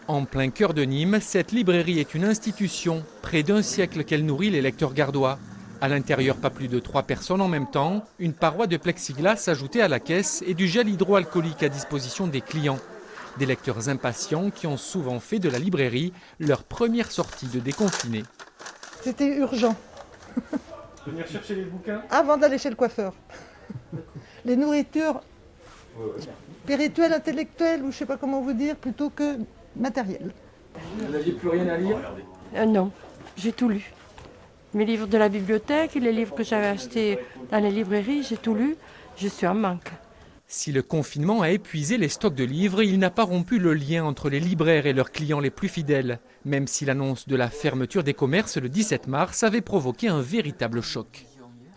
En plein cœur de Nîmes, cette librairie est une institution. Près d'un siècle qu'elle nourrit les lecteurs gardois. À l'intérieur, pas plus de 3 personnes en même temps, une paroi de plexiglas ajoutée à la caisse et du gel hydroalcoolique à disposition des clients. Des lecteurs impatients qui ont souvent fait de la librairie leur première sortie de déconfinés. C'était urgent. Venir chercher les bouquins. Avant d'aller chez le coiffeur. Les nourritures spirituelles, intellectuelles, ou je ne sais pas comment vous dire, plutôt que matérielles. Vous n'aviez plus rien à lire? Non, j'ai tout lu. Mes livres de la bibliothèque, les livres que j'avais achetés dans les librairies, j'ai tout lu. Je suis en manque. Si le confinement a épuisé les stocks de livres, il n'a pas rompu le lien entre les libraires et leurs clients les plus fidèles, même si l'annonce de la fermeture des commerces le 17 mars avait provoqué un véritable choc.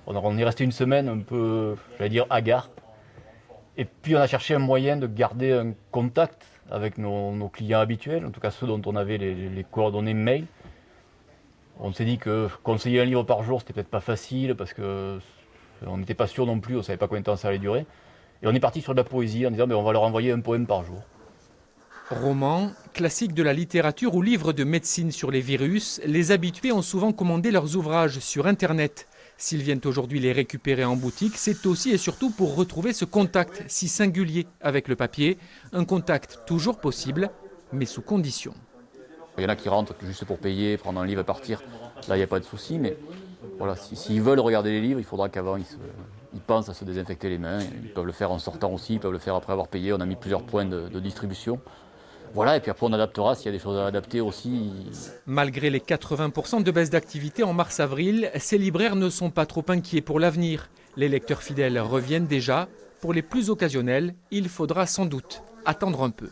On est resté une semaine un peu, j'allais dire, hagard. Et puis on a cherché un moyen de garder un contact avec nos clients habituels, en tout cas ceux dont on avait les coordonnées mail. On s'est dit que conseiller un livre par jour, c'était peut-être pas facile parce qu'on n'était pas sûr non plus, on ne savait pas combien de temps ça allait durer. Et on est parti sur de la poésie en disant on va leur envoyer un poème par jour. Romans, classiques de la littérature ou livres de médecine sur les virus, les habitués ont souvent commandé leurs ouvrages sur Internet. S'ils viennent aujourd'hui les récupérer en boutique, c'est aussi et surtout pour retrouver ce contact si singulier avec le papier. Un contact toujours possible, mais sous condition. Il y en a qui rentrent juste pour payer, prendre un livre et partir. Là, il n'y a pas de souci, mais voilà, s'ils veulent regarder les livres, il faudra qu'avant ils pensent à se désinfecter les mains. Ils peuvent le faire en sortant aussi, ils peuvent le faire après avoir payé. On a mis plusieurs points de distribution. Voilà, et puis après on adaptera s'il y a des choses à adapter aussi. Malgré les 80% de baisse d'activité en mars-avril, ces libraires ne sont pas trop inquiets pour l'avenir. Les lecteurs fidèles reviennent déjà. Pour les plus occasionnels, il faudra sans doute attendre un peu.